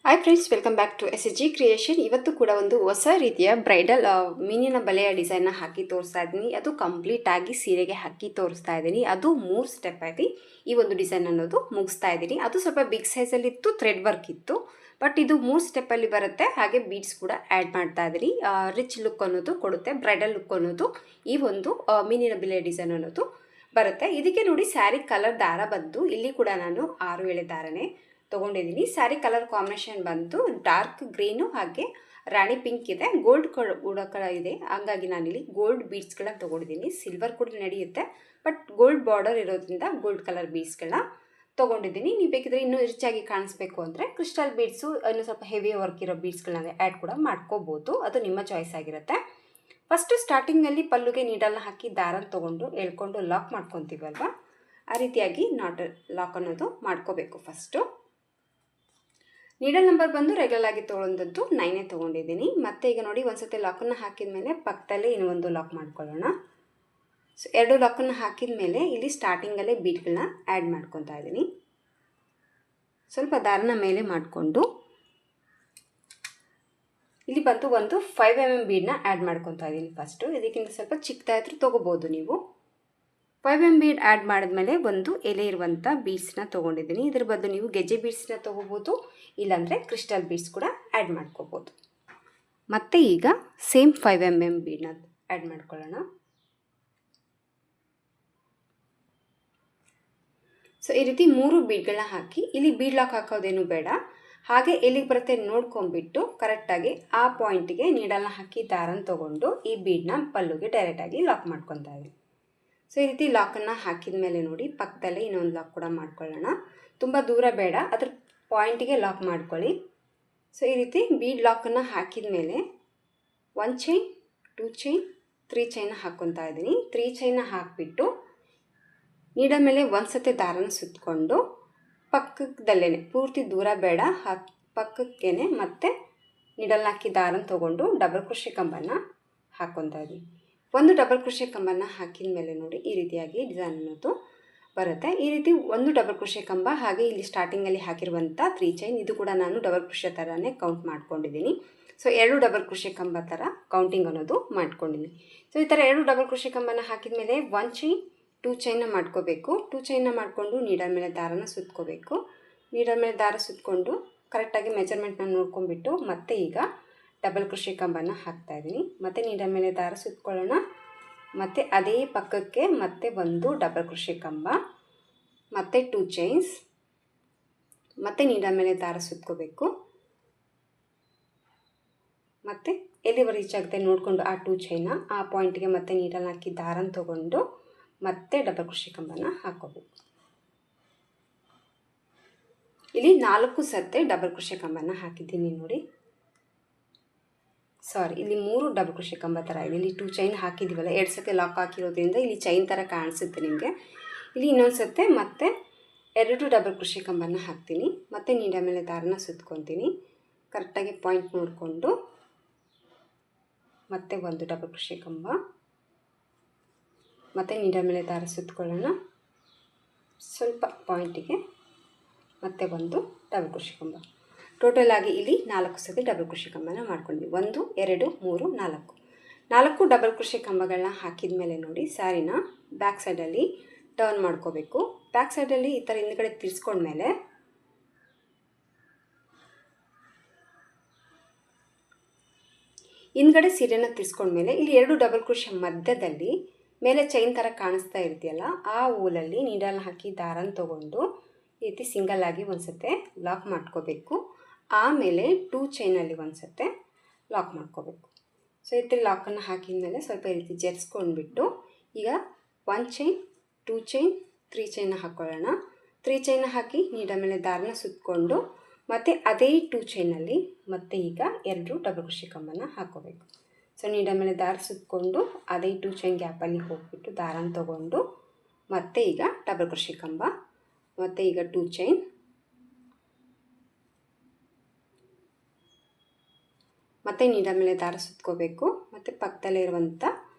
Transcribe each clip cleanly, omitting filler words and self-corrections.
Hi friends, welcome back to SG creation. ಇವತ್ತು ಕೂಡ ಒಂದು ಹೊಸ ರೀತಿಯ ಬ್ರೈಡಲ್ ಮೀನಿನ ಬಲೆಯ ಡಿಸೈನ್ನ ಹಾಕಿ ತೋರಿಸ್ತಾ ಇದ್ದೀನಿ. ಅದು ಕಂಪ್ಲೀಟ್ ಆಗಿ ಸೀರೆಗೆ ಹಾಕಿ ತೋರಿಸ್ತಾ ಇದ್ದೀನಿ. ಅದು 3 ಸ್ಟೆಪ್ ಆಗಿ ಈ ಒಂದು ಡಿಸೈನ್ ಅನ್ನೋದು ಮುಗಿಸ್ತಾ ಇದ್ದೀನಿ. ಅದು ಸ್ವಲ್ಪ ಬಿಗ್ ಸೈಜಲ್ಲಿ ಇತ್ತು, ಥ್ರೆಡ್ ವರ್ಕ್ ಇತ್ತು. ಬಟ್ ಇದು 3 ಸ್ಟೆಪ್ಪಲ್ಲಿ ಬರುತ್ತೆ. ಹಾಗೆ ಬೀಡ್ಸ್ ಕೂಡ ಆ್ಯಡ್ ಮಾಡ್ತಾ ಇದ್ದೀನಿ. ರಿಚ್ ಲುಕ್ ಅನ್ನೋದು ಕೊಡುತ್ತೆ, ಬ್ರೈಡಲ್ ಲುಕ್ ಅನ್ನೋದು ಈ ಒಂದು ಮೀನಿನ ಬಲೆಯ ಡಿಸೈನ್ ಅನ್ನೋದು ಬರುತ್ತೆ. ಇದಕ್ಕೆ ನೋಡಿ, ಸ್ಯಾರಿ ಕಲರ್ ದಾರ ಬಂದು ಇಲ್ಲಿ ಕೂಡ ನಾನು 6 ಎಳೆ ದಾರನೇ ತೊಗೊಂಡಿದ್ದೀನಿ. ಸ್ಯಾರಿ ಕಲರ್ ಕಾಂಬಿನೇಷನ್ ಬಂದು ಡಾರ್ಕ್ ಗ್ರೀನು ಹಾಗೆ ರಾಣಿ ಪಿಂಕ್ ಇದೆ, ಗೋಲ್ಡ್ ಕೂಡ ಇದೆ. ಹಂಗಾಗಿ ನಾನಿಲ್ಲಿ ಗೋಲ್ಡ್ ಬೀಡ್ಸ್ಗಳನ್ನ ತೊಗೊಂಡಿದ್ದೀನಿ. ಸಿಲ್ವರ್ ಕೂಡ ನಡೆಯುತ್ತೆ, ಬಟ್ ಗೋಲ್ಡ್ ಬಾರ್ಡರ್ ಇರೋದ್ರಿಂದ ಗೋಲ್ಡ್ ಕಲರ್ ಬೀಡ್ಸ್ಗಳನ್ನ ತೊಗೊಂಡಿದ್ದೀನಿ. ನೀವು ಬೇಕಿದ್ರೆ ಇನ್ನೂ ರಿಚ್ ಆಗಿ ಕಾಣಿಸ್ಬೇಕು ಅಂದರೆ ಕ್ರಿಸ್ಟಲ್ ಬೀಡ್ಸು, ಇನ್ನು ಸ್ವಲ್ಪ ಹೆವಿ ವರ್ಕ್ ಇರೋ ಬೀಡ್ಸ್ಗಳನ್ನ ಆ್ಯಡ್ ಕೂಡ ಮಾಡ್ಕೋಬೋದು. ಅದು ನಿಮ್ಮ ಚಾಯ್ಸ್ ಆಗಿರುತ್ತೆ. ಫಸ್ಟು ಸ್ಟಾರ್ಟಿಂಗಲ್ಲಿ ಪಲ್ಲುಗೆ ನೀಡಲ್ನ ಹಾಕಿ ದಾರನ ತೊಗೊಂಡು ಎಳ್ಕೊಂಡು ಲಾಕ್ ಮಾಡ್ಕೊತೀವಲ್ವ, ಆ ರೀತಿಯಾಗಿ ಲಾಕ್ ಅನ್ನೋದು ಮಾಡ್ಕೋಬೇಕು. ಫಸ್ಟು ನೀಡಲ್ ನಂಬರ್ ಬಂದು ರೆಗ್ಯುಲರ್ ಆಗಿ ತೊಗೊಂಡದ್ದು 9 ತೊಗೊಂಡಿದ್ದೀನಿ. ಮತ್ತು ಈಗ ನೋಡಿ, ಒಂದ್ಸತಿ ಲಾಕನ್ನು ಹಾಕಿದ ಮೇಲೆ ಪಕ್ಕದಲ್ಲೇ ಇನ್ನೊಂದು ಲಾಕ್ ಮಾಡ್ಕೊಳ್ಳೋಣ. ಸೊ 2 ಲಾಕನ್ನು ಹಾಕಿದ ಮೇಲೆ ಇಲ್ಲಿ ಸ್ಟಾರ್ಟಿಂಗಲ್ಲೇ ಬೀಡ್ಗಳನ್ನ ಆ್ಯಡ್ ಮಾಡ್ಕೊತಾ ಇದ್ದೀನಿ. ಸ್ವಲ್ಪ ದಾರನ ಮೇಲೆ ಮಾಡಿಕೊಂಡು ಇಲ್ಲಿ ಬಂದು ಒಂದು 5 mm ಬೀಡನ್ನ ಆ್ಯಡ್ ಮಾಡ್ಕೊತಾ ಇದ್ದೀನಿ. ಫಸ್ಟು ಇದಕ್ಕಿಂತ ಸ್ವಲ್ಪ ಚಿಕ್ಕದಾದ್ರೂ ತೊಗೋಬೋದು ನೀವು. 5 mm ಬೀಡ್ ಆ್ಯಡ್ ಮಾಡಿದ್ಮೇಲೆ ಒಂದು ಎಲೆ ಇರುವಂಥ ಬೀಡ್ಸ್ನ ತೊಗೊಂಡಿದ್ದೀನಿ. ಇದ್ರ ಬದಲು ನೀವು ಗೆಜ್ಜೆ ಬೀಡ್ಸ್ನ ತೊಗೋಬೋದು, ಇಲ್ಲಾಂದರೆ ಕ್ರಿಸ್ಟಲ್ ಬೀಡ್ಸ್ ಕೂಡ ಆ್ಯಡ್ ಮಾಡ್ಕೋಬೋದು. ಮತ್ತು ಈಗ ಸೇಮ್ 5 mm ಬೀಡನ್ನ ಆ್ಯಡ್ ಮಾಡ್ಕೊಳ್ಳೋಣ. ಸೊ ಈ ರೀತಿ 3 ಬೀಡ್ಗಳನ್ನ ಹಾಕಿ ಇಲ್ಲಿ ಬೀಡ್ ಲಾಕ್ ಹಾಕೋದೇನು ಬೇಡ, ಹಾಗೆ ಎಲ್ಲಿಗೆ ಬರುತ್ತೆ ನೋಡ್ಕೊಂಡ್ಬಿಟ್ಟು ಕರೆಕ್ಟಾಗಿ ಆ ಪಾಯಿಂಟಿಗೆ ನೀಡಲ್ನ ಹಾಕಿ ದಾರನ ತೊಗೊಂಡು ಈ ಬೀಡನ್ನ ಪಲ್ಲುಗೆ ಡೈರೆಕ್ಟಾಗಿ ಲಾಕ್ ಮಾಡ್ಕೊತಾ ಇದ್ದೀನಿ. ಸೊ ಈ ರೀತಿ ಲಾಕನ್ನು ಹಾಕಿದ ಮೇಲೆ ನೋಡಿ, ಪಕ್ಕದಲ್ಲೇ ಇನ್ನೊಂದು ಲಾಕ್ ಕೂಡ ಮಾಡ್ಕೊಳ್ಳೋಣ. ತುಂಬ ದೂರ ಬೇಡ, ಅದ್ರ ಪಾಯಿಂಟಿಗೆ ಲಾಕ್ ಮಾಡ್ಕೊಳ್ಳಿ. ಸೊ ಈ ರೀತಿ ಬೀಡ್ ಲಾಕನ್ನು ಹಾಕಿದ ಮೇಲೆ 1 ಚೈನ್, 2 ಚೈನ್, 3 ಚೈನ ಹಾಕ್ಕೊತಾ ಇದ್ದೀನಿ. 3 ಚೈನ ಹಾಕಿಬಿಟ್ಟು ನೀಡಲ್ ಮೇಲೆ ಒಂದು ಸತಿ ದಾರನ ಸುತ್ತಕೊಂಡು ಪಕ್ಕದಲ್ಲೇ, ಪೂರ್ತಿ ದೂರ ಬೇಡ, ಪಕ್ಕಕ್ಕೇನೆ ಮತ್ತೆ ನೀಡಲ್ನ ಹಾಕಿ ದಾರನ ತೊಗೊಂಡು ಡಬಲ್ ಕ್ರೋಶೆ ಕಂಬನ ಹಾಕ್ಕೊತಾ ಇದ್ದೀನಿ. ಒಂದು ಡಬಲ್ ಕ್ರೋಶೆ ಕಂಬನ ಹಾಕಿದ ಮೇಲೆ ನೋಡಿ, ಈ ರೀತಿಯಾಗಿ ಡಿಸೈನ್ ಅನ್ನೋದು ಬರುತ್ತೆ. ಈ ರೀತಿ ಒಂದು ಡಬಲ್ ಕ್ರೋಶೆ ಕಂಬ, ಹಾಗೆ ಇಲ್ಲಿ ಸ್ಟಾರ್ಟಿಂಗಲ್ಲಿ ಹಾಕಿರುವಂಥ 3 ಚೈನ್, ಇದು ಕೂಡ ನಾನು ಡಬಲ್ ಕ್ರೋಶೆ ಥರನೇ ಕೌಂಟ್ ಮಾಡ್ಕೊಂಡಿದ್ದೀನಿ. ಸೊ 2 ಡಬಲ್ ಕ್ರೋಶೆ ಕಂಬ ಥರ ಕೌಂಟಿಂಗ್ ಅನ್ನೋದು ಮಾಡ್ಕೊಂಡಿದ್ದೀನಿ. ಸೊ ಈ ಥರ 2 ಡಬಲ್ ಕ್ರೋಶೆ ಕಂಬನ ಹಾಕಿದ ಮೇಲೆ 1 ಚೈನ್, 2 ಚೈನ್ನ ಮಾಡ್ಕೋಬೇಕು. 2 ಚೈನ್ನ ಮಾಡಿಕೊಂಡು ನೀಡಲ್ ಮೇಲೆ ದಾರನ ಸುತ್ಕೋಬೇಕು. ನೀಡಲ್ ಮೇಲೆ ದಾರ ಸುತ್ತಕೊಂಡು ಕರೆಕ್ಟಾಗಿ ಮೆಜರ್ಮೆಂಟ್ನ ನೋಡ್ಕೊಂಡ್ಬಿಟ್ಟು ಮತ್ತೆ ಈಗ ಡಬಲ್ ಕ್ರೋಶೆ ಕಂಬನ ಹಾಕ್ತಾಯಿದ್ದೀನಿ. ಮತ್ತು ನೀಡಲ್ ಮೇಲೆ ದಾರ ಸುತ್ಕೊಳ್ಳೋಣ. ಮತ್ತು ಅದೇ ಪಕ್ಕಕ್ಕೆ ಮತ್ತೆ ಒಂದು ಡಬಲ್ ಕ್ರೋಶೆ ಕಂಬ, ಮತ್ತು 2 ಚೈನ್ಸ್, ಮತ್ತು ನೀಡಲ್ ಮೇಲೆ ದಾರ ಸುತ್ಕೋಬೇಕು. ಮತ್ತು ಎಲ್ಲಿವರೆಗೆ ರೀಚ್ ಆಗುತ್ತೆ ನೋಡಿಕೊಂಡು ಆ 2 ಚೈನ ಆ ಪಾಯಿಂಟ್ಗೆ ಮತ್ತೆ ನೀಡಲ್ ಹಾಕಿ ದಾರನ ತೊಗೊಂಡು ಮತ್ತೆ ಡಬಲ್ ಕ್ರೋಶೆ ಕಂಬನ ಹಾಕ್ಕೋಬೇಕು. ಇಲ್ಲಿ 4 ಸತಿ ಡಬಲ್ ಕ್ರೋಶೆ ಕಂಬನ ಹಾಕಿದ್ದೀನಿ ನೋಡಿ. ಇಲ್ಲಿ 3 ಡಬಲ್ ಕ್ರೋಶೆ ಕಂಬ ಥರ ಇದೆ. ಇಲ್ಲಿ 2 ಚೈನ್ ಹಾಕಿದ್ದೀವಲ್ಲ, 2 ಸತಿ ಲಾಕ್ ಹಾಕಿರೋದ್ರಿಂದ ಇಲ್ಲಿ ಚೈನ್ ಥರ ಕಾಣಿಸುತ್ತೆ ನಿಮಗೆ. ಇಲ್ಲಿ ಇನ್ನೊಂದು ಸತಿ ಮತ್ತೆ 2 ಡಬಲ್ ಕ್ರೋಶೆ ಕಂಬನ ಹಾಕ್ತೀನಿ. ಮತ್ತು ನೀಡಲ್ ಮೇಲೆ ದಾರನ ಸುತ್ಕೊತೀನಿ. ಕರೆಕ್ಟಾಗಿ ಪಾಯಿಂಟ್ ನೋಡಿಕೊಂಡು ಮತ್ತೆ ಒಂದು ಡಬಲ್ ಕ್ರೋಶೆ ಕಂಬ, ಮತ್ತು ನೀಡಲ್ ಮೇಲೆ ದಾರ ಸುತ್ಕೊಳ್ಳೋಣ. ಸ್ವಲ್ಪ ಪಾಯಿಂಟಿಗೆ ಮತ್ತೆ ಒಂದು ಡಬಲ್ ಕ್ರೋಶೆ ಕಂಬ. ಟೋಟಲ್ ಆಗಿ ಇಲ್ಲಿ 4 ಸತಿ ಡಬಲ್ ಕ್ರೋಶೆ ಕಂಬನ ಮಾಡ್ಕೊಂಡ್ವಿ. 1, 2, 3, 4 ಡಬಲ್ ಕ್ರೋಶೆ ಕಂಬಗಳನ್ನ ಹಾಕಿದ ಮೇಲೆ ನೋಡಿ, ಸ್ಯಾರಿನ ಬ್ಯಾಕ್ ಸೈಡಲ್ಲಿ ಟರ್ನ್ ಮಾಡ್ಕೋಬೇಕು. ಬ್ಯಾಕ್ ಸೈಡಲ್ಲಿ ಈ ಥರ ಹಿಂದ್ಗಡೆ ತಿರ್ಸ್ಕೊಂಡ್ಮೇಲೆ ಹಿಂದ್ಗಡೆ ಸೀರೆನ ತಿರ್ಸ್ಕೊಂಡ್ಮೇಲೆ ಇಲ್ಲಿ 2 ಡಬಲ್ ಕ್ರೋಶೆ ಮಧ್ಯದಲ್ಲಿ ಮೇಲೆ ಚೈನ್ ಥರ ಕಾಣಿಸ್ತಾ ಇರ್ತೀಯಲ್ಲ, ಆ ಊಲಲ್ಲಿ ನೀಡಲ್ನ ಹಾಕಿ ದಾರನ ತೊಗೊಂಡು ಈ ರೀತಿ ಸಿಂಗಲ್ ಆಗಿ ಒಂದು ಸತಿ ಲಾಕ್ ಮಾಡ್ಕೋಬೇಕು. ಆಮೇಲೆ 2 ಚೈನಲ್ಲಿ ಒಂದು ಸತಿ ಲಾಕ್ ಮಾಡ್ಕೋಬೇಕು. ಸೊ ಈ ರೀತಿ ಲಾಕನ್ನು ಹಾಕಿದ ಮೇಲೆ ಸ್ವಲ್ಪ ಈ ರೀತಿ ಜರ್ಸ್ಕೊಂಡ್ಬಿಟ್ಟು ಈಗ 1 ಚೈನ್, 2 ಚೈನ್, 3 ಚೈನ ಹಾಕ್ಕೊಳ್ಳೋಣ. 3 ಚೈನ ಹಾಕಿ ನೀಡಲ್ ಮೇಲೆ ದಾರನ ಸುತ್ತಕೊಂಡು ಮತ್ತು ಅದೇ 2 ಚೈನಲ್ಲಿ ಮತ್ತೆ ಈಗ 2 ಡಬಲ್ ಕ್ರೋಶೆ ಕಂಬನ ಹಾಕ್ಕೋಬೇಕು. ಸೊ ನೀಡಲ್ ಮೇಲೆ ದಾರ ಸುತ್ತಕೊಂಡು ಅದೇ 2 ಚೈನ್ ಗ್ಯಾಪಲ್ಲಿ ಹೋಗಿಬಿಟ್ಟು ದಾರನ ತೊಗೊಂಡು ಮತ್ತೆ ಈಗ ಡಬಲ್ ಕ್ರೋಶೆ ಕಂಬ, ಮತ್ತು ಈಗ 2 ಚೈನ್, ಮತ್ತು ನೀಡಲ್ ಮೇಲೆ ದಾರ ಸುತ್ಕೋಬೇಕು. ಮತ್ತು ಪಕ್ಕದಲ್ಲೇ ಇರುವಂಥ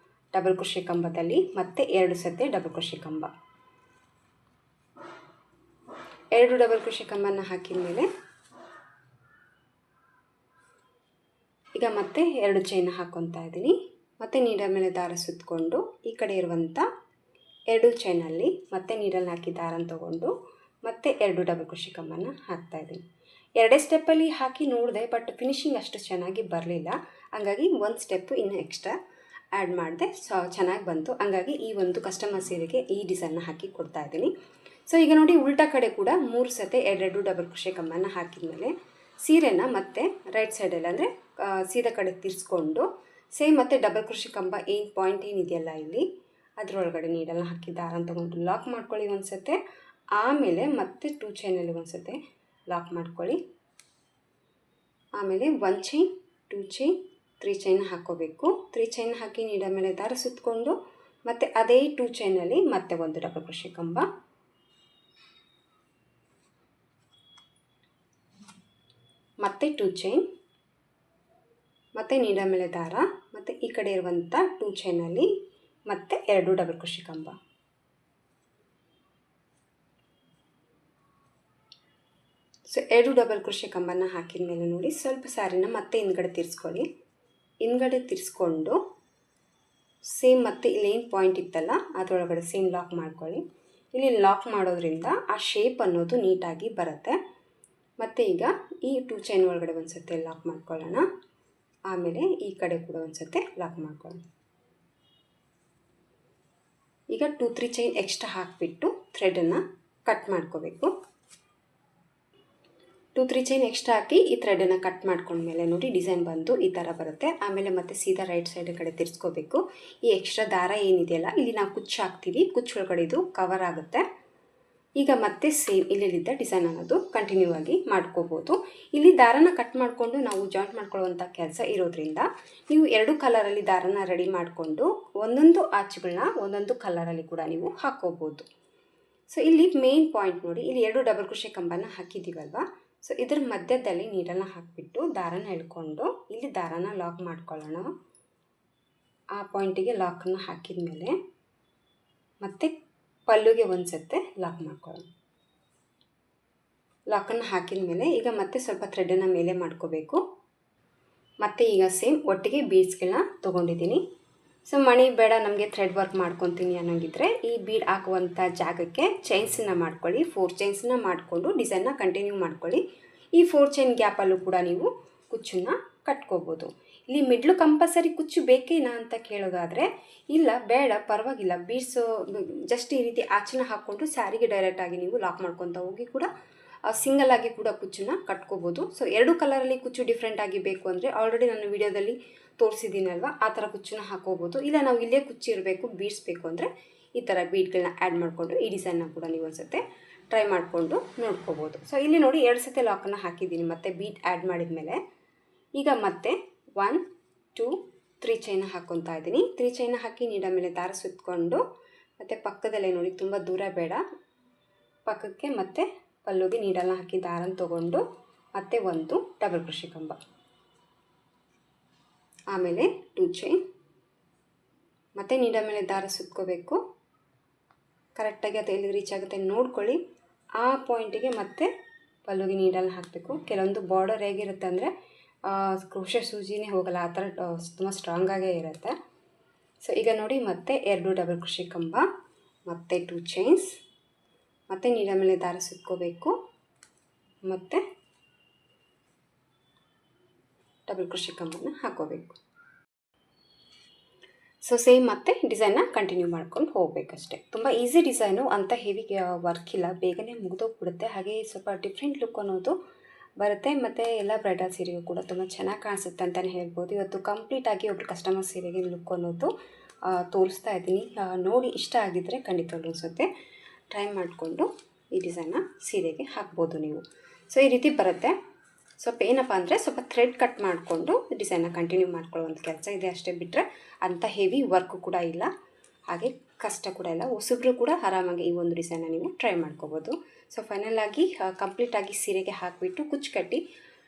ಡಬಲ್ ಕ್ರೋಶೆ ಕಂಬದಲ್ಲಿ ಮತ್ತೆ 2 ಸತಿ ಡಬಲ್ ಕ್ರೋಶೆ ಕಂಬ, 2 ಡಬಲ್ ಕ್ರೋಶೆ ಕಂಬನ ಹಾಕಿದ ಮೇಲೆ ಈಗ ಮತ್ತೆ 2 ಚೈನ್ ಹಾಕ್ಕೊತಾ ಇದ್ದೀನಿ. ಮತ್ತೆ ನೀಡಲ್ ಮೇಲೆ ದಾರ ಸುತ್ತಕೊಂಡು ಈ ಕಡೆ ಇರುವಂಥ 2 ಚೈನಲ್ಲಿ ಮತ್ತೆ ನೀಡಲ್ ಹಾಕಿ ದಾರನ ತೊಗೊಂಡು ಮತ್ತೆ 2 ಡಬಲ್ ಕ್ರೋಶೆ ಕಂಬನ ಹಾಕ್ತಾಯಿದ್ದೀನಿ. 2 ಸ್ಟೆಪ್ಪಲ್ಲಿ ಹಾಕಿ ನೋಡಿದೆ, ಬಟ್ ಫಿನಿಶಿಂಗ್ ಅಷ್ಟು ಚೆನ್ನಾಗಿ ಬರಲಿಲ್ಲ. ಹಂಗಾಗಿ ಒಂದು ಸ್ಟೆಪ್ಪು ಇನ್ನೂ ಎಕ್ಸ್ಟ್ರಾ ಆ್ಯಡ್ ಮಾಡಿದೆ. ಚೆನ್ನಾಗಿ ಬಂತು. ಹಂಗಾಗಿ ಈ ಒಂದು ಕಸ್ಟಮರ್ ಸೀರೆಗೆ ಈ ಡಿಸೈನ್ನ ಹಾಕಿ ಕೊಡ್ತಾಯಿದ್ದೀನಿ. ಸೊ ಈಗ ನೋಡಿ ಉಲ್ಟಾ ಕಡೆ ಕೂಡ 3 ಸತಿ 2 ಡಬಲ್ ಕ್ರೋಶೆ ಕಂಬನ ಹಾಕಿದ್ಮೇಲೆ ಸೀರೆನ ಮತ್ತೆ ರೈಟ್ ಸೈಡಲ್ಲಿ ಅಂದರೆ ಸೀದಾ ಕಡೆ ತಿರ್ಸ್ಕೊಂಡು ಸೇಮ್ ಮತ್ತೆ ಡಬಲ್ ಕ್ರೋಶೆ ಕಂಬ ಪಾಯಿಂಟ್ ಏನಿದೆಯಲ್ಲ ಇಲ್ಲಿ ಅದರೊಳಗಡೆ ನೀಡಲ್ನ ಹಾಕಿ ದಾರನ ತೊಗೊಂಡು ಲಾಕ್ ಮಾಡ್ಕೊಳ್ಳಿ ಒಂದು ಸತಿ. ಆಮೇಲೆ ಮತ್ತೆ 2 ಚೈನಲ್ಲಿ ಒಂದು ಸತಿ ಲಾಕ್ ಮಾಡ್ಕೊಳ್ಳಿ. ಆಮೇಲೆ 1 ಚೈನ್ 2 ಚೈನ್ 3 ಚೈನ್ ಹಾಕ್ಕೋಬೇಕು. 3 ಚೈನ್ ಹಾಕಿ ನೀಡಲ್ ಮೇಲೆ ದಾರ ಸುತ್ತಕೊಂಡು ಮತ್ತು ಅದೇ 2 ಚೈನಲ್ಲಿ ಮತ್ತೆ ಒಂದು ಡಬಲ್ ಕ್ರೋಶೆ ಕಂಬ, ಮತ್ತೆ 2 ಚೈನ್, ಮತ್ತು ನೀಡಲ್ ಮೇಲೆ ದಾರ, ಮತ್ತು ಈ ಕಡೆ ಇರುವಂಥ 2 ಚೈನಲ್ಲಿ ಮತ್ತೆ 2 ಡಬಲ್ ಕ್ರೋಶೆ ಕಂಬ. ಸೊ 2 ಡಬಲ್ ಕ್ರೋಶೆ ಕಂಬನ ಹಾಕಿದ ಮೇಲೆ ನೋಡಿ ಸ್ವಲ್ಪ ಸ್ಯಾರಿನ ಮತ್ತೆ ಹಿಂದ್ಗಡೆ ತಿರ್ಸ್ಕೊಳ್ಳಿ. ಹಿಂದ್ಗಡೆ ತಿರ್ಸ್ಕೊಂಡು ಸೇಮ್ ಮತ್ತೆ ಇಲ್ಲೇನು ಪಾಯಿಂಟ್ ಇತ್ತಲ್ಲ ಅದರೊಳಗಡೆ ಸೇಮ್ ಲಾಕ್ ಮಾಡ್ಕೊಳ್ಳಿ. ಇಲ್ಲಿ ಲಾಕ್ ಮಾಡೋದ್ರಿಂದ ಆ ಶೇಪ್ ಅನ್ನೋದು ನೀಟಾಗಿ ಬರುತ್ತೆ. ಮತ್ತು ಈಗ ಈ 2 ಚೈನ್ ಒಳಗಡೆ ಒಂದು ಸತಿ ಲಾಕ್ ಮಾಡ್ಕೊಳ್ಳೋಣ. ಆಮೇಲೆ ಈ ಕಡೆ ಕೂಡ ಒಂದು ಸತಿ ಲಾಕ್ ಮಾಡ್ಕೊಳ್ಳೋಣ. ಈಗ 2-3 ಚೈನ್ ಎಕ್ಸ್ಟ್ರಾ ಹಾಕಿಬಿಟ್ಟು ಥ್ರೆಡನ್ನು ಕಟ್ ಮಾಡ್ಕೋಬೇಕು. 2-3 ಚೈನ್ ಎಕ್ಸ್ಟ್ರಾ ಹಾಕಿ ಈ ಥ್ರೆಡನ್ನು ಕಟ್ ಮಾಡ್ಕೊಂಡ್ಮೇಲೆ ನೋಡಿ ಡಿಸೈನ್ ಬಂದು ಈ ಥರ ಬರುತ್ತೆ. ಆಮೇಲೆ ಮತ್ತೆ ಸೀದಾ ರೈಟ್ ಸೈಡ್ ಕಡೆ ತಿರ್ಸ್ಕೋಬೇಕು. ಈ ಎಕ್ಸ್ಟ್ರಾ ದಾರ ಏನಿದೆಯಲ್ಲ ಇಲ್ಲಿ ನಾವು ಕುಚ್ಚು ಹಾಕ್ತೀವಿ, ಕುಚ್ಚು ಒಳಗಡೆ ಇದು ಕವರ್ ಆಗುತ್ತೆ. ಈಗ ಮತ್ತೆ ಸೇಮ್ ಇಲ್ಲಿದ್ದ ಡಿಸೈನ್ ಅನ್ನೋದು ಕಂಟಿನ್ಯೂ ಆಗಿ ಮಾಡ್ಕೋಬೋದು. ಇಲ್ಲಿ ದಾರನ ಕಟ್ ಮಾಡಿಕೊಂಡು ನಾವು ಜಾಯಿಂಟ್ ಮಾಡ್ಕೊಳ್ಳುವಂಥ ಕೆಲಸ ಇರೋದ್ರಿಂದ ನೀವು 2 ಕಲರಲ್ಲಿ ದಾರನ ರೆಡಿ ಮಾಡಿಕೊಂಡು ಒಂದೊಂದು ಆಚುಗಳನ್ನ ಒಂದೊಂದು ಕಲರಲ್ಲಿ ಕೂಡ ನೀವು ಹಾಕ್ಕೋಬೋದು. ಸೊ ಇಲ್ಲಿ ಮೇನ್ ಪಾಯಿಂಟ್ ನೋಡಿ, ಇಲ್ಲಿ 2 ಡಬಲ್ ಕ್ರೋಶೆ ಕಂಬನ ಹಾಕಿದ್ದೀವಲ್ವ. ಸೊ ಇದ್ರ ಮಧ್ಯದಲ್ಲಿ ನೀಡಲ್ನ ಹಾಕಿಬಿಟ್ಟು ದಾರನ ಎಳ್ಕೊಂಡು ಇಲ್ಲಿ ದಾರನ ಲಾಕ್ ಮಾಡ್ಕೊಳ್ಳೋಣ. ಆ ಪಾಯಿಂಟಿಗೆ ಲಾಕನ್ನು ಹಾಕಿದ ಮೇಲೆ ಮತ್ತೆ ಪಲ್ಲುಗೆ ಒಂದು ಸತಿ ಲಾಕ್ ಮಾಡ್ಕೊಳ್ಳೋಣ. ಲಾಕನ್ನು ಹಾಕಿದ ಮೇಲೆ ಈಗ ಮತ್ತೆ ಸ್ವಲ್ಪ ಥ್ರೆಡನ್ನು ಮೇಲೆ ಮಾಡ್ಕೋಬೇಕು. ಮತ್ತು ಈಗ ಸೇಮ್ ಒಟ್ಟಿಗೆ ಬೀಡ್ಸ್ಗಳನ್ನ ತೊಗೊಂಡಿದ್ದೀನಿ. ಸೊ ಮಣಿ ಬೇಡ ನಮಗೆ ಥ್ರೆಡ್ ವರ್ಕ್ ಮಾಡ್ಕೊತೀನಿ ಅನ್ನೋಂಗಿದ್ರೆ ಈ ಬೀಡ್ ಹಾಕುವಂಥ ಜಾಗಕ್ಕೆ ಚೈನ್ಸನ್ನು ಮಾಡ್ಕೊಳ್ಳಿ. 4 ಚೈನ್ಸನ್ನ ಮಾಡಿಕೊಂಡು ಡಿಸೈನ್ನ ಕಂಟಿನ್ಯೂ ಮಾಡ್ಕೊಳ್ಳಿ. ಈ 4 ಚೈನ್ ಗ್ಯಾಪಲ್ಲೂ ಕೂಡ ನೀವು ಕುಚ್ಚನ್ನು ಕಟ್ಕೋಬೋದು. ಇಲ್ಲಿ ಮಿಡ್ಲು ಕಂಪಲ್ಸರಿ ಕುಚ್ಚು ಬೇಕೇನಾ ಅಂತ ಕೇಳೋದಾದರೆ ಇಲ್ಲ, ಬೇಡ ಪರವಾಗಿಲ್ಲ, ಬೀಡ್ಸು ಜಸ್ಟ್ ಈ ರೀತಿ ಆಚೆನ ಹಾಕ್ಕೊಂಡು ಸ್ಯಾರಿಗೆ ಡೈರೆಕ್ಟಾಗಿ ನೀವು ಲಾಕ್ ಮಾಡ್ಕೊತ ಹೋಗಿ ಕೂಡ ಸಿಂಗಲ್ ಆಗಿ ಕೂಡ ಕುಚ್ಚನ್ನ ಕಟ್ಕೋಬೋದು. ಸೊ 2 ಕಲರಲ್ಲಿ ಕುಚ್ಚು ಡಿಫ್ರೆಂಟಾಗಿ ಬೇಕು ಅಂದರೆ ಆಲ್ರೆಡಿ ನಾನು ವಿಡಿಯೋದಲ್ಲಿ ತೋರಿಸಿದ್ದೀನಲ್ವ, ಆ ಥರ ಕುಚ್ಚನ್ನ ಹಾಕೋಬೋದು. ಇಲ್ಲ ನಾವು ಇಲ್ಲೇ ಕುಚ್ಚು ಇರಬೇಕು, ಬೀಡ್ಸ್ ಬೇಕು ಅಂದರೆ ಈ ಥರ ಬೀಡ್ಗಳನ್ನ ಆ್ಯಡ್ ಮಾಡಿಕೊಂಡು ಈ ಡಿಸೈನ್ನ ಕೂಡ ನೀವು ಒಂದು ಸತಿ ಟ್ರೈ ಮಾಡಿಕೊಂಡು ನೋಡ್ಕೋಬೋದು. ಸೊ ಇಲ್ಲಿ ನೋಡಿ 2 ಸತಿ ಲಾಕನ್ನು ಹಾಕಿದ್ದೀನಿ ಮತ್ತು ಬೀಡ್ ಆ್ಯಡ್ ಮಾಡಿದ ಮೇಲೆ ಈಗ ಮತ್ತೆ 1 2 3 ಚೈನ ಹಾಕ್ಕೊತಾ ಇದ್ದೀನಿ. 3 ಚೈನ ಹಾಕಿ ನೀಡಲ್ ಮೇಲೆ ದಾರ ಸುತ್ತಕೊಂಡು ಮತ್ತು ಪಕ್ಕದಲ್ಲೇ ನೋಡಿ, ತುಂಬ ದೂರ ಬೇಡ, ಪಕ್ಕಕ್ಕೆ ಮತ್ತೆ ಪಲ್ಲುಗೆ ನೀಡಲ್ನ ಹಾಕಿ ದಾರನ ತೊಗೊಂಡು ಮತ್ತೆ ಒಂದು ಡಬಲ್ ಕ್ರೋಶೆ ಕಂಬ, ಆಮೇಲೆ 2 ಚೈನ್, ಮತ್ತು ನೀಡಲ್ ಮೇಲೆ ದಾರ ಸುತ್ಕೋಬೇಕು. ಕರೆಕ್ಟಾಗಿ ಅದು ಎಲ್ಲಿ ರೀಚ್ ಆಗುತ್ತೆ ನೋಡ್ಕೊಳ್ಳಿ. ಆ ಪಾಯಿಂಟಿಗೆ ಮತ್ತೆ ಪಲ್ಲುಗೆ ನೀಡಲ್ನ ಹಾಕಬೇಕು. ಕೆಲವೊಂದು ಬಾರ್ಡರ್ ಹೇಗಿರುತ್ತೆ ಅಂದರೆ ಕ್ರೋಶೆ ಸೂಜಿನೇ ಹೋಗಲ್ಲ, ಆ ಥರ ತುಂಬ ಸ್ಟ್ರಾಂಗಾಗೇ ಇರುತ್ತೆ. ಸೊ ಈಗ ನೋಡಿ ಮತ್ತೆ 2 ಡಬಲ್ ಕ್ರೋಶೆ ಕಂಬ, ಮತ್ತು 2 ಚೈನ್ಸ್, ಮತ್ತು ನೀಡಲ್ ಮೇಲೆ ದಾರ ಸುತ್ಕೋಬೇಕು, ಮತ್ತು ಡಬಲ್ ಕ್ರೋಶೆ ಕಂಬನ ಹಾಕೋಬೇಕು. ಸೊ ಸೇಮ್ ಮತ್ತೆ ಡಿಸೈನ್ನ ಕಂಟಿನ್ಯೂ ಮಾಡ್ಕೊಂಡು ಹೋಗಬೇಕಷ್ಟೆ. ತುಂಬ ಈಸಿ ಡಿಸೈನು, ಅಂಥ ಹೆವಿ ವರ್ಕ್ ಇಲ್ಲ, ಬೇಗನೆ ಮುಗಿದೋಗ್ಬಿಡುತ್ತೆ. ಹಾಗೆ ಸ್ವಲ್ಪ ಡಿಫ್ರೆಂಟ್ ಲುಕ್ ಅನ್ನೋದು ಬರುತ್ತೆ. ಮತ್ತು ಎಲ್ಲ ಬ್ರೈಡಲ್ ಸೀರೆಗೂ ಕೂಡ ತುಂಬ ಚೆನ್ನಾಗಿ ಕಾಣಿಸುತ್ತೆ ಅಂತಲೇ ಹೇಳ್ಬೋದು. ಇವತ್ತು ಕಂಪ್ಲೀಟಾಗಿ ಒಬ್ಬರು ಕಸ್ಟಮರ್ ಸೀರೆಗೆ ಲುಕ್ ಅನ್ನೋದು ತೋರಿಸ್ತಾ ಇದ್ದೀನಿ. ನೋಡಿ ಇಷ್ಟ ಆಗಿದ್ದರೆ ಖಂಡಿತವಾಗ್ಲೂ ಅನಿಸುತ್ತೆ ಟ್ರೈ ಮಾಡಿಕೊಂಡು ಈ ಡಿಸೈನ್ನ ಸೀರೆಗೆ ಹಾಕ್ಬೋದು ನೀವು. ಸೊ ಈ ರೀತಿ ಬರುತ್ತೆ. ಸ್ವಲ್ಪ ಏನಪ್ಪ ಅಂದರೆ ಸ್ವಲ್ಪ ಥ್ರೆಡ್ ಕಟ್ ಮಾಡಿಕೊಂಡು ಡಿಸೈನ್ನ ಕಂಟಿನ್ಯೂ ಮಾಡ್ಕೊಳ್ಳುವಂಥ ಕೆಲಸ ಇದೆ ಅಷ್ಟೇ, ಬಿಟ್ಟರೆ ಅಂಥ ಹೆವಿ ವರ್ಕು ಕೂಡ ಇಲ್ಲ, ಹಾಗೆ ಕಷ್ಟ ಕೂಡ ಇಲ್ಲ. ಹೊಸಬ್ರು ಕೂಡ ಆರಾಮಾಗಿ ಈ ಒಂದು ಡಿಸೈನ್ನ ನೀವು ಟ್ರೈ ಮಾಡ್ಕೋಬೋದು. ಸೊ ಫೈನಲಾಗಿ ಕಂಪ್ಲೀಟಾಗಿ ಸೀರೆಗೆ ಹಾಕಿಬಿಟ್ಟು ಕುಚ್ಚು ಕಟ್ಟಿ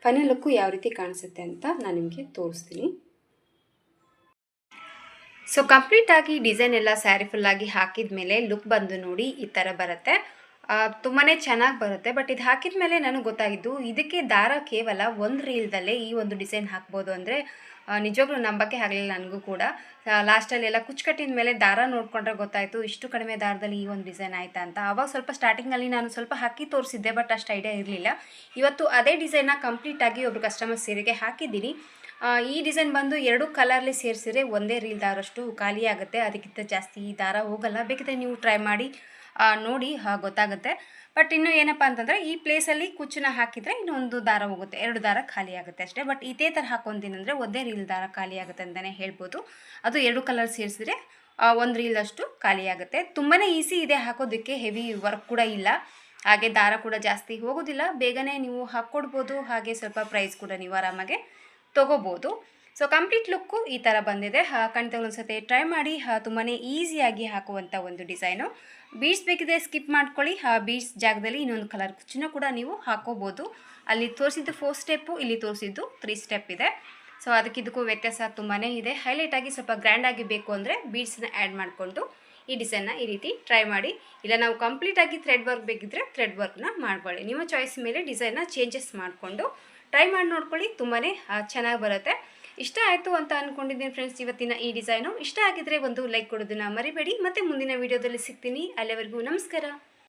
ಫೈನಲ್ ಲುಕ್ಕು ಯಾವ ರೀತಿ ಕಾಣಿಸುತ್ತೆ ಅಂತ ನಾನು ನಿಮಗೆ ತೋರಿಸ್ತೀನಿ. ಸೊ ಕಂಪ್ಲೀಟಾಗಿ ಡಿಸೈನ್ ಎಲ್ಲ ಸ್ಯಾರಿ ಫುಲ್ಲಾಗಿ ಹಾಕಿದ ಮೇಲೆ ಲುಕ್ ಬಂದು ನೋಡಿ ಈ ಥರ ಬರುತ್ತೆ. ತುಂಬಾ ಚೆನ್ನಾಗಿ ಬರುತ್ತೆ. ಬಟ್ ಇದು ಹಾಕಿದ ಮೇಲೆ ನನಗೆ ಗೊತ್ತಾಗಿದ್ದು ಇದಕ್ಕೆ ದಾರ ಕೇವಲ ಒಂದು ರೀಲ್ದಲ್ಲೇ ಈ ಒಂದು ಡಿಸೈನ್ ಹಾಕ್ಬೋದು ಅಂದರೆ ನಿಜವಾಗ್ಲೂ ನಂಬಕ್ಕೆ ಆಗಲಿಲ್ಲ ನನಗೂ ಕೂಡ. ಲಾಸ್ಟಲ್ಲಿ ಎಲ್ಲ ಕುಚ್ಚುಕಟ್ಟಿದ ಮೇಲೆ ದಾರ ನೋಡಿಕೊಂಡ್ರೆ ಗೊತ್ತಾಯಿತು ಇಷ್ಟು ಕಡಿಮೆ ದಾರದಲ್ಲಿ ಈ ಒಂದು ಡಿಸೈನ್ ಆಯಿತಾ ಅಂತ. ಆವಾಗ ಸ್ವಲ್ಪ ಸ್ಟಾರ್ಟಿಂಗಲ್ಲಿ ನಾನು ಸ್ವಲ್ಪ ಹಾಕಿ ತೋರಿಸಿದ್ದೆ, ಬಟ್ ಅಷ್ಟು ಐಡಿಯಾ ಇರಲಿಲ್ಲ. ಇವತ್ತು ಅದೇ ಡಿಸೈನ್ನ ಕಂಪ್ಲೀಟಾಗಿ ಒಬ್ಬರು ಕಸ್ಟಮರ್ ಸೀರೆಗೆ ಹಾಕಿದ್ದೀನಿ. ಈ ಡಿಸೈನ್ ಬಂದು 2 ಕಲರ್ಲಿ ಸೇರಿಸಿದ್ರೆ ಒಂದೇ ರೀಲ್ ದಾರಷ್ಟು ಖಾಲಿ ಆಗುತ್ತೆ, ಅದಕ್ಕಿಂತ ಜಾಸ್ತಿ ಈ ದಾರ ಹೋಗಲ್ಲ. ಬೇಕಿದ್ರೆ ನೀವು ಟ್ರೈ ಮಾಡಿ ನೋಡಿ ಗೊತ್ತಾಗುತ್ತೆ. ಬಟ್ ಇನ್ನು ಏನಪ್ಪ ಅಂತಂದರೆ ಈ ಪ್ಲೇಸಲ್ಲಿ ಕುಚ್ಚನ್ನ ಹಾಕಿದರೆ ಇನ್ನೊಂದು ದಾರ ಹೋಗುತ್ತೆ, 2 ದಾರ ಖಾಲಿ ಆಗುತ್ತೆ ಅಷ್ಟೇ. ಬಟ್ ಇದೇ ಥರ ಹಾಕೊತೀನಿ ಅಂದರೆ ಒಂದೇ ರೀಲ್ ದಾರ ಖಾಲಿ ಆಗುತ್ತೆ ಅಂತಲೇ ಹೇಳ್ಬೋದು. ಅದು 2 ಕಲರ್ ಸೇರಿಸಿದ್ರೆ ಒಂದು ರೀಲ್ದಷ್ಟು ಖಾಲಿ ಆಗುತ್ತೆ. ತುಂಬಾ ಈಸಿ ಇದೆ ಹಾಕೋದಕ್ಕೆ, ಹೆವಿ ವರ್ಕ್ ಕೂಡ ಇಲ್ಲ, ಹಾಗೆ ದಾರ ಕೂಡ ಜಾಸ್ತಿ ಹೋಗೋದಿಲ್ಲ, ಬೇಗನೆ ನೀವು ಹಾಕ್ಕೊಡ್ಬೋದು. ಹಾಗೆ ಸ್ವಲ್ಪ ಪ್ರೈಸ್ ಕೂಡ ನೀವು ಆರಾಮಾಗೆ ತೊಗೋಬೋದು. ಸೊ ಕಂಪ್ಲೀಟ್ ಲುಕ್ಕು ಈ ಥರ ಬಂದಿದೆ. ಖಂಡಿತ ಒಂದ್ಸತಿ ಟ್ರೈ ಮಾಡಿ. ತುಂಬಾ ಈಸಿಯಾಗಿ ಹಾಕುವಂಥ ಒಂದು ಡಿಸೈನು. ಬೀಡ್ಸ್ ಬೇಕಿದ್ರೆ ಸ್ಕಿಪ್ ಮಾಡ್ಕೊಳ್ಳಿ. ಬೀಡ್ಸ್ ಜಾಗದಲ್ಲಿ ಇನ್ನೊಂದು ಕಲರ್ ಕುಚ್ಚನ್ನ ಕೂಡ ನೀವು ಹಾಕೋಬೋದು. ಅಲ್ಲಿ ತೋರಿಸಿದ್ದು 4 ಸ್ಟೆಪ್ಪು, ಇಲ್ಲಿ ತೋರಿಸಿದ್ದು 3 ಸ್ಟೆಪ್ ಇದೆ. ಸೊ ಅದಕ್ಕಿದಕ್ಕೂ ವ್ಯತ್ಯಾಸ ತುಂಬಾ ಇದೆ. ಹೈಲೈಟಾಗಿ ಸ್ವಲ್ಪ ಗ್ರ್ಯಾಂಡಾಗಿ ಬೇಕು ಅಂದರೆ ಬೀಡ್ಸನ್ನ ಆ್ಯಡ್ ಮಾಡಿಕೊಂಡು ಈ ಡಿಸೈನ್ನ ಈ ರೀತಿ ಟ್ರೈ ಮಾಡಿ. ಇಲ್ಲ ನಾವು ಕಂಪ್ಲೀಟಾಗಿ ಥ್ರೆಡ್ ವರ್ಕ್ ಬೇಕಿದ್ದರೆ ಥ್ರೆಡ್ ವರ್ಕ್ನ ಮಾಡ್ಕೊಳ್ಳಿ. ನಿಮ್ಮ ಚಾಯ್ಸ್ ಮೇಲೆ ಡಿಸೈನ್ನ ಚೇಂಜಸ್ ಮಾಡಿಕೊಂಡು ಟ್ರೈ ಮಾಡಿ ನೋಡ್ಕೊಳ್ಳಿ. ತುಂಬಾ ಚೆನ್ನಾಗಿ ಬರುತ್ತೆ. ಇಷ್ಟ ಆಯಿತು ಅಂತ ಅಂದ್ಕೊಂಡಿದ್ದೀನಿ ಫ್ರೆಂಡ್ಸ್ ಇವತ್ತಿನ ಈ ಡಿಸೈನು. ಇಷ್ಟ ಆಗಿದ್ರೆ ಒಂದು ಲೈಕ್ ಕೊಡೋದನ್ನು ಮರಿಬೇಡಿ. ಮತ್ತೆ ಮುಂದಿನ ವೀಡಿಯೋದಲ್ಲಿ ಸಿಗ್ತೀನಿ. ಅಲ್ಲಿವರೆಗೂ ನಮಸ್ಕಾರ.